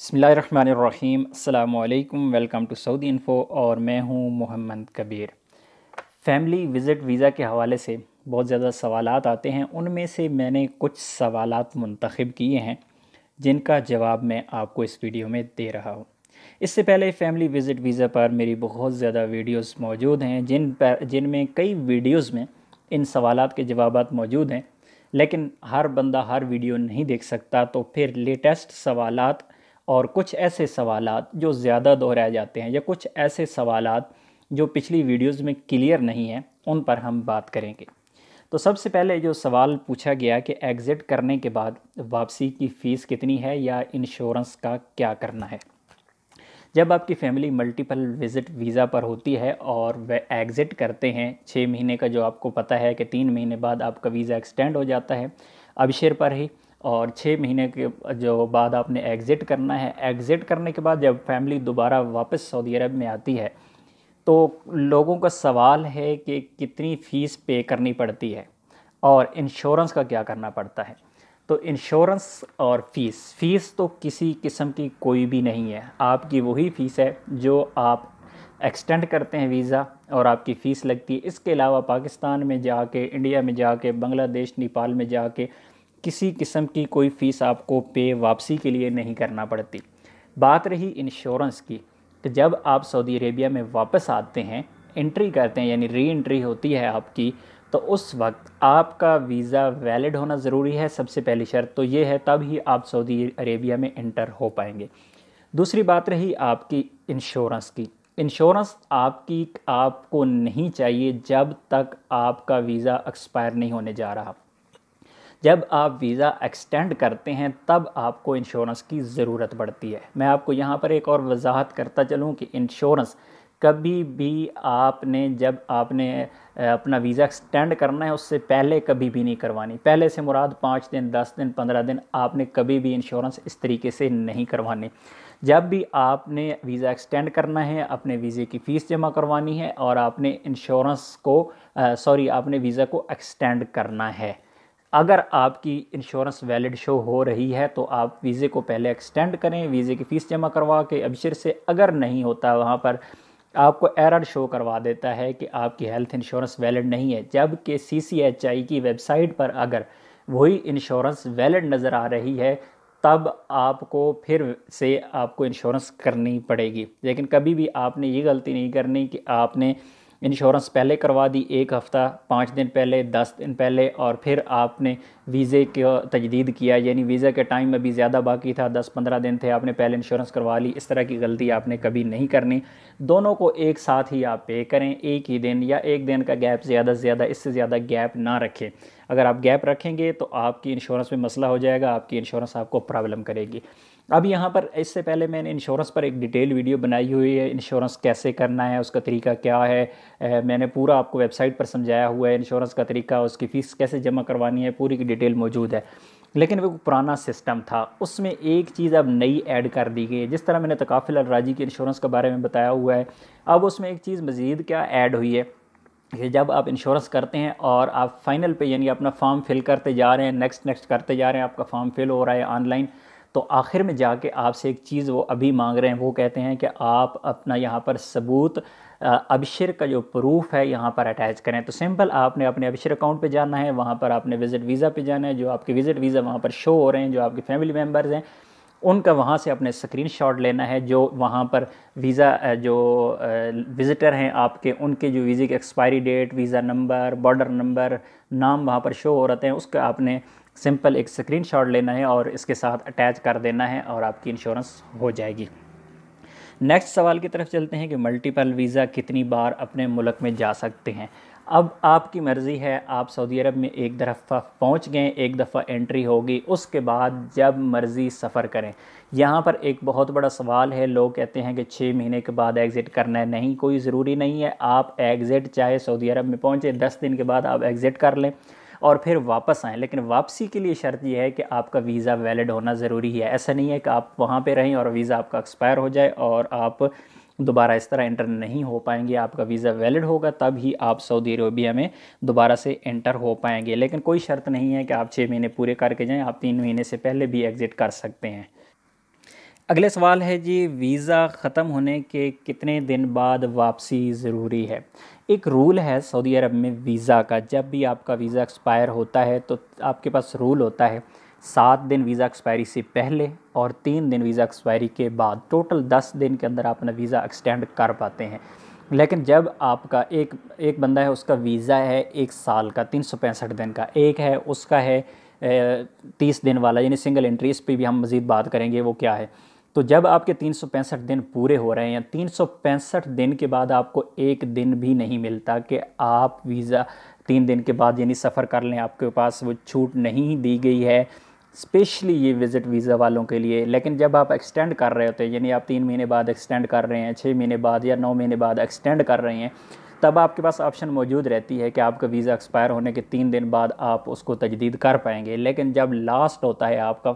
बिस्मिल्लाहिर्रहमानिर्रहीम अस्सलामुअलैकुम। Welcome to Saudi info और मैं हूं Mohammad Kabir. Family visit visa के हवाले से बहुत ज़्यादा सवालात आते हैं, उनमें से मैंने कुछ सवालात मुंतखब किए हैं जिनका जवाब मैं आपको इस वीडियो में दे रहा हूं। इससे पहले फ़ैमिली विज़िट वीज़ा पर मेरी बहुत ज़्यादा वीडियोस मौजूद हैं जिनमें कई वीडियोस में इन सवालात के जवाबात मौजूद हैं, लेकिन हर बंदा हर वीडियो नहीं देख सकता, तो फिर लेटेस्ट सवालात और कुछ ऐसे सवालात जो ज़्यादा दोहराए जाते हैं या कुछ ऐसे सवालात जो पिछली वीडियोस में क्लियर नहीं हैं उन पर हम बात करेंगे। तो सबसे पहले जो सवाल पूछा गया कि एग्ज़िट करने के बाद वापसी की फ़ीस कितनी है या इंश्योरेंस का क्या करना है। जब आपकी फ़ैमिली मल्टीपल विज़िट वीज़ा पर होती है और वह एग्ज़िट करते हैं 6 महीने का, जो आपको पता है कि 3 महीने बाद आपका वीज़ा एक्सटेंड हो जाता है अबशर पर ही, और 6 महीने के जो बाद आपने एग्ज़िट करना है। एग्ज़िट करने के बाद जब फैमिली दोबारा वापस सऊदी अरब में आती है तो लोगों का सवाल है कि कितनी फ़ीस पे करनी पड़ती है और इंश्योरेंस का क्या करना पड़ता है। तो इंश्योरेंस और फ़ीस तो किसी किस्म की कोई भी नहीं है, आपकी वही फ़ीस है जो आप एक्सटेंड करते हैं वीज़ा और आपकी फ़ीस लगती है। इसके अलावा पाकिस्तान में जाके, इंडिया में जाके, बांग्लादेश, नेपाल में जाके किसी किस्म की कोई फ़ीस आपको पे वापसी के लिए नहीं करना पड़ती। बात रही इंश्योरेंस की, तो जब आप सऊदी अरेबिया में वापस आते हैं, एंट्री करते हैं यानी री एंट्री होती है आपकी, तो उस वक्त आपका वीज़ा वैलिड होना ज़रूरी है। सबसे पहली शर्त तो ये है, तब ही आप सऊदी अरेबिया में एंटर हो पाएंगे। दूसरी बात रही आपकी इंश्योरेंस की। इंश्योरेंस आपको नहीं चाहिए जब तक आपका वीज़ा एक्सपायर नहीं होने जा रहा। जब आप वीज़ा एक्सटेंड करते हैं तब आपको इंश्योरेंस की ज़रूरत पड़ती है। मैं आपको यहाँ पर एक और वजाहत करता चलूँ कि इंश्योरेंस कभी भी जब आपने अपना वीज़ा एक्सटेंड करना है उससे पहले कभी भी नहीं करवानी। पहले से मुराद 5 दिन, 10 दिन, 15 दिन, आपने कभी भी इंश्योरेंस इस तरीके से नहीं करवानी। जब भी आपने वीज़ा एक्सटेंड करना है, अपने वीज़े की फ़ीस जमा करवानी है और आपने आपने वीज़ा को एक्सटेंड करना है। अगर आपकी इंश्योरेंस वैलिड शो हो रही है तो आप वीज़े को पहले एक्सटेंड करें, वीज़े की फ़ीस जमा करवा के अबशर से। अगर नहीं होता, वहाँ पर आपको एरर शो करवा देता है कि आपकी हेल्थ इंश्योरेंस वैलिड नहीं है, जबकि CCHI की वेबसाइट पर अगर वही इंश्योरेंस वैलिड नज़र आ रही है, तब आपको फिर से आपको इंश्योरेंस करनी पड़ेगी। लेकिन कभी भी आपने ये गलती नहीं करनी कि आपने इंश्योरेंस पहले करवा दी, 1 हफ़्ता, 5 दिन पहले, 10 दिन पहले, और फिर आपने वीज़े का तजदीद किया, यानी वीज़ा के टाइम अभी ज़्यादा बाकी था, 10-15 दिन थे, आपने पहले इंश्योरेंस करवा ली। इस तरह की गलती आपने कभी नहीं करनी। दोनों को एक साथ ही आप पे करें, एक ही दिन या 1 दिन का गैप, ज़्यादा से ज़्यादा, इससे ज़्यादा गैप ना रखें। अगर आप गैप रखेंगे तो आपकी इंश्योरेंस में मसला हो जाएगा, आपकी इंश्योरेंस आपको प्रॉब्लम करेगी। अब यहाँ पर इससे पहले मैंने इंश्योरेंस पर एक डिटेल वीडियो बनाई हुई है, इंश्योरेंस कैसे करना है, उसका तरीका क्या है। मैंने पूरा आपको वेबसाइट पर समझाया हुआ है, इंश्योरेंस का तरीका, उसकी फ़ीस कैसे जमा करवानी है, पूरी की डिटेल मौजूद है। लेकिन वो पुराना सिस्टम था, उसमें एक चीज़ अब नई ऐड कर दी गई है। जिस तरह मैंने तकाफुल अल-राजी के इंश्योरेंस के बारे में बताया हुआ है, अब उसमें एक चीज़ मज़ीद क्या ऐड हुई है कि जब आप इंश्योरेंस करते हैं और आप फाइनल पे यानी अपना फॉर्म फिल करते जा रहे हैं, नेक्स्ट करते जा रहे हैं, आपका फॉर्म फिल हो रहा है ऑनलाइन, तो आखिर में जाके आपसे एक चीज़ वो अभी मांग रहे हैं, वो कहते हैं कि आप अपना यहाँ पर सबूत, अबशर का जो प्रूफ है यहाँ पर अटैच करें। तो सिंपल आपने अपने अबशर अकाउंट पे जाना है, वहाँ पर आपने विज़िट वीज़ा पे जाना है, जो आपके विज़िट वीज़ा वहाँ पर शो हो रहे हैं, जो आपके फैमिली मेम्बर्स हैं उनका वहाँ से अपने स्क्रीनशॉट लेना है। जो वहाँ पर वीज़ा जो विज़िटर हैं आपके, उनके जो वीज़े की expiry date, visa number, border number, नाम वहाँ पर शो हो रहते हैं, उसका आपने सिंपल एक स्क्रीनशॉट लेना है और इसके साथ अटैच कर देना है और आपकी इंश्योरेंस हो जाएगी। नेक्स्ट सवाल की तरफ चलते हैं कि मल्टीपल वीज़ा कितनी बार अपने मुल्क में जा सकते हैं। अब आपकी मर्ज़ी है, आप सऊदी अरब में एक दफ़ा पहुंच गए, एक दफ़ा एंट्री होगी, उसके बाद जब मर्ज़ी सफ़र करें। यहाँ पर एक बहुत बड़ा सवाल है, लोग कहते हैं कि 6 महीने के बाद एग्ज़िट करना है। नहीं, कोई ज़रूरी नहीं है। आप एग्ज़िट चाहे सऊदी अरब में पहुँचे 10 दिन के बाद आप एग्ज़िट कर लें और फिर वापस आएँ, लेकिन वापसी के लिए शर्त यह है कि आपका वीज़ा वैलिड होना ज़रूरी है। ऐसा नहीं है कि आप वहाँ पे रहें और वीज़ा आपका एक्सपायर हो जाए और आप दोबारा इस तरह एंटर नहीं हो पाएंगे। आपका वीज़ा वैलिड होगा तब ही आप सऊदी अरेबिया में दोबारा से एंटर हो पाएंगे। लेकिन कोई शर्त नहीं है कि आप 6 महीने पूरे करके जाएँ, आप 3 महीने से पहले भी एग्ज़िट कर सकते हैं। अगले सवाल है जी, वीज़ा ख़त्म होने के कितने दिन बाद वापसी ज़रूरी है। एक रूल है सऊदी अरब में वीज़ा का, जब भी आपका वीज़ा एक्सपायर होता है तो आपके पास रूल होता है 7 दिन वीज़ा एक्सपायरी से पहले और 3 दिन वीज़ा एक्सपायरी के बाद, टोटल 10 दिन के अंदर आप अपना वीज़ा एक्सटेंड कर पाते हैं। लेकिन जब आपका एक बंदा है, उसका वीज़ा है 1 साल का 365 दिन का, एक है उसका है 30 दिन वाला, यानी सिंगल एंट्री, इस पे भी हम मज़ीद बात करेंगे वो क्या है। तो जब आपके 365 दिन पूरे हो रहे हैं, 365 दिन के बाद आपको एक दिन भी नहीं मिलता कि आप वीज़ा 3 दिन के बाद यानी सफ़र कर लें, आपके पास वो छूट नहीं दी गई है स्पेशली ये विज़िट वीज़ा वालों के लिए। लेकिन जब आप एक्सटेंड कर रहे होते हैं, यानी आप 3 महीने बाद एक्सटेंड कर रहे हैं, 6 महीने बाद या 9 महीने बाद एक्सटेंड कर रहे हैं, तब आपके पास ऑप्शन मौजूद रहती है कि आपका वीज़ा एक्सपायर होने के 3 दिन बाद आप उसको तजदीद कर पाएंगे। लेकिन जब लास्ट होता है, आपका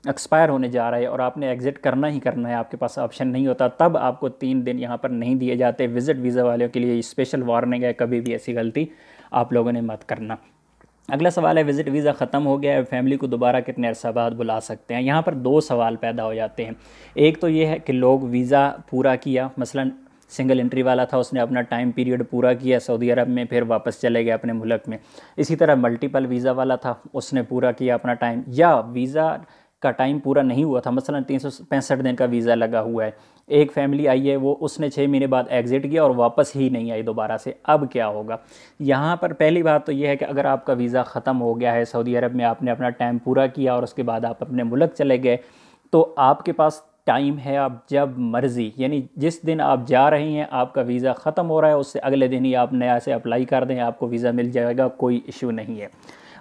एक्सपायर होने जा रहा है और आपने एग्ज़िट करना ही करना है, आपके पास ऑप्शन नहीं होता, तब आपको 3 दिन यहाँ पर नहीं दिए जाते। विज़िट वीज़ा वालों के लिए स्पेशल वार्निंग है, कभी भी ऐसी गलती आप लोगों ने मत करना। अगला सवाल है, विज़िट वीज़ा ख़त्म हो गया है, फैमिली को दोबारा कितने अरसा बाद बुला सकते हैं। यहाँ पर 2 सवाल पैदा हो जाते हैं। एक तो ये है कि लोग वीज़ा पूरा किया, मसलन सिंगल एंट्री वाला था, उसने अपना टाइम पीरियड पूरा किया सऊदी अरब में, फिर वापस चले गए अपने मुल्क में। इसी तरह मल्टीपल वीज़ा वाला था, उसने पूरा किया अपना टाइम, या वीज़ा का टाइम पूरा नहीं हुआ था, मसलन 365 दिन का वीज़ा लगा हुआ है, एक फैमिली आई है, वो उसने 6 महीने बाद एग्ज़िट किया और वापस ही नहीं आई दोबारा से, अब क्या होगा। यहाँ पर पहली बात तो ये है कि अगर आपका वीज़ा ख़त्म हो गया है सऊदी अरब में, आपने अपना टाइम पूरा किया और उसके बाद आप अपने मुल्क चले गए, तो आपके पास टाइम है, आप जब मर्ज़ी, यानी जिस दिन आप जा रहे हैं आपका वीज़ा ख़त्म हो रहा है, उससे अगले दिन ही आप नया से अप्लाई कर दें, आपको वीज़ा मिल जाएगा, कोई इशू नहीं है।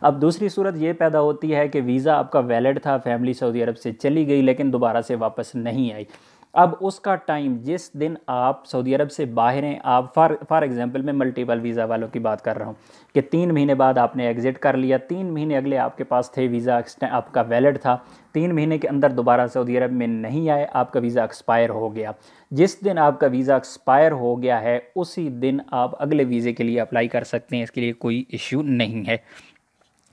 अब दूसरी सूरत ये पैदा होती है कि वीज़ा आपका वैलिड था, फैमिली सऊदी अरब से चली गई लेकिन दोबारा से वापस नहीं आई। अब उसका टाइम, जिस दिन आप सऊदी अरब से बाहर हैं, आप फॉर एग्जांपल मैं मल्टीपल वीज़ा वालों की बात कर रहा हूँ कि 3 महीने बाद आपने एग्ज़िट कर लिया, 3 महीने अगले आपके पास थे, वीज़ा आपका वैलिड था, 3 महीने के अंदर दोबारा सऊदी अरब में नहीं आए, आपका वीज़ा एक्सपायर हो गया। जिस दिन आपका वीज़ा एक्सपायर हो गया है उसी दिन आप अगले वीज़े के लिए अप्लाई कर सकते हैं, इसके लिए कोई इशू नहीं है।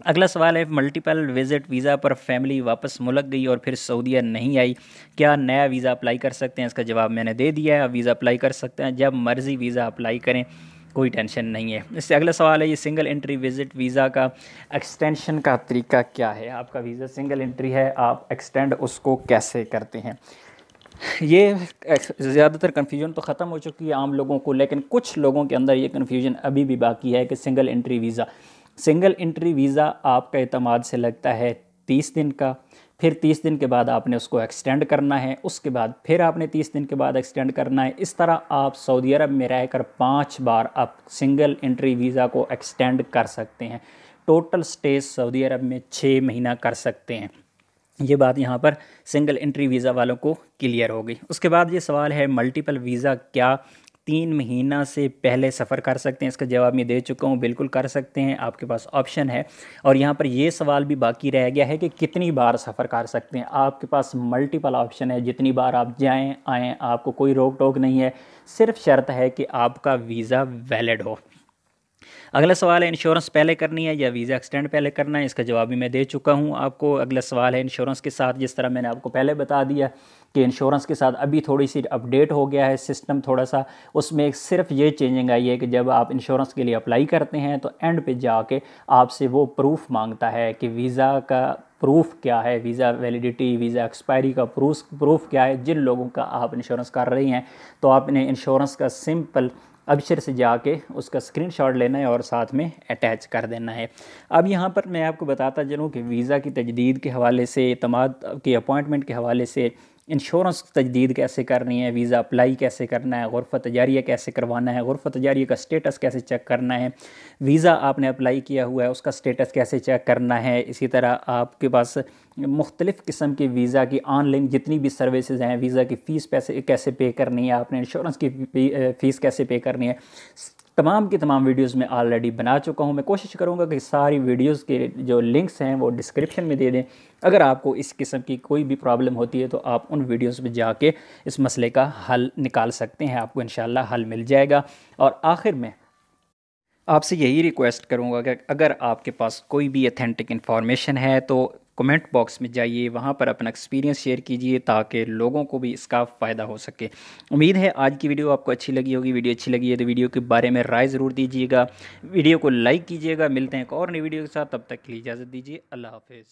अगला सवाल है, मल्टीपल विज़िट वीज़ा पर फैमिली वापस मुल्क गई और फिर सऊदीया नहीं आई, क्या नया वीज़ा अप्लाई कर सकते हैं। इसका जवाब मैंने दे दिया है, आप वीज़ा अप्लाई कर सकते हैं, जब मर्ज़ी वीज़ा अप्लाई करें, कोई टेंशन नहीं है। इससे अगला सवाल है, ये सिंगल एंट्री विज़िट वीज़ा का एक्सटेंशन का तरीका क्या है। आपका वीज़ा सिंगल एंट्री है, आप एक्सटेंड उसको कैसे करते हैं। ये ज़्यादातर कन्फ्यूजन तो ख़त्म हो चुकी है आम लोगों को, लेकिन कुछ लोगों के अंदर ये कन्फ्यूजन अभी भी बाकी है कि सिंगल एंट्री वीज़ा आपका एतमाद से लगता है 30 दिन का, फिर 30 दिन के बाद आपने उसको एक्सटेंड करना है, उसके बाद फिर आपने 30 दिन के बाद एक्सटेंड करना है। इस तरह आप सऊदी अरब में रहकर 5 बार आप सिंगल एंट्री वीज़ा को एक्सटेंड कर सकते हैं। टोटल स्टे सऊदी अरब में 6 महीना कर सकते हैं। ये बात यहाँ पर सिंगल एंट्री वीज़ा वालों को क्लियर हो गई। उसके बाद ये सवाल है, मल्टीपल वीज़ा क्या 3 महीना से पहले सफ़र कर सकते हैं। इसका जवाब मैं दे चुका हूँ, बिल्कुल कर सकते हैं, आपके पास ऑप्शन है। और यहाँ पर ये सवाल भी बाकी रह गया है कि कितनी बार सफ़र कर सकते हैं। आपके पास मल्टीपल ऑप्शन है, जितनी बार आप जाएँ आएँ, आपको कोई रोक टोक नहीं है, सिर्फ शर्त है कि आपका वीज़ा वैलिड हो। अगला सवाल है, इंश्योरेंस पहले करनी है या वीज़ा एक्सटेंड पहले करना है। इसका जवाब भी मैं दे चुका हूँ आपको। अगला सवाल है, इंश्योरेंस के साथ, जिस तरह मैंने आपको पहले बता दिया कि इंश्योरेंस के साथ अभी थोड़ी सी अपडेट हो गया है सिस्टम थोड़ा सा, उसमें सिर्फ ये चेंजिंग आई है कि जब आप इंश्योरेंस के लिए अप्लाई करते हैं तो एंड पे जाके आपसे वो प्रूफ मांगता है कि वीज़ा का प्रूफ क्या है, वीज़ा वैलिडिटी, वीज़ा एक्सपायरी का प्रूफ क्या है। जिन लोगों का आप इंश्योरेंस कर रही हैं तो आपने इंश्योरेंस का सिंपल अबशर से जाके उसका स्क्रीनशॉट लेना है और साथ में अटैच कर देना है। अब यहाँ पर मैं आपको बताता चलूँ कि वीज़ा की तजदीद के हवाले से, एतमाद की अपॉइंटमेंट के हवाले से, इंश्योरेंस तजदीद कैसे करनी है, वीज़ा अप्लाई कैसे करना है, गुरफ़त तजारिया कैसे करवाना है, गुरफ़त तजारिया का स्टेटस कैसे चेक करना है, वीज़ा आपने अप्लाई किया हुआ है उसका स्टेटस कैसे चेक करना है। इसी तरह आपके पास मुख्तलिफ़ किस्म की वीज़ा की ऑनलाइन जितनी भी सर्विसेज हैं, वीज़ा की फ़ीस पैसे कैसे पे करनी है, आपने इंश्योरेंस की फ़ीस कैसे पे करनी है, तमाम की तमाम वीडियोस में ऑलरेडी बना चुका हूं। मैं कोशिश करूंगा कि सारी वीडियोस के जो लिंक्स हैं वो डिस्क्रिप्शन में दे दें। अगर आपको इस किस्म की कोई भी प्रॉब्लम होती है तो आप उन वीडियोस में जाके इस मसले का हल निकाल सकते हैं, आपको इंशाल्लाह हल मिल जाएगा। और आखिर में आपसे यही रिक्वेस्ट करूंगा कि अगर आपके पास कोई भी अथेंटिक इन्फॉर्मेशन है तो कमेंट बॉक्स में जाइए, वहाँ पर अपना एक्सपीरियंस शेयर कीजिए ताकि लोगों को भी इसका फ़ायदा हो सके। उम्मीद है आज की वीडियो आपको अच्छी लगी होगी। वीडियो अच्छी लगी है तो वीडियो के बारे में राय ज़रूर दीजिएगा, वीडियो को लाइक कीजिएगा। मिलते हैं एक और नई वीडियो के साथ, तब तक के लिए इजाज़त दीजिए। अल्लाह हाफिज़।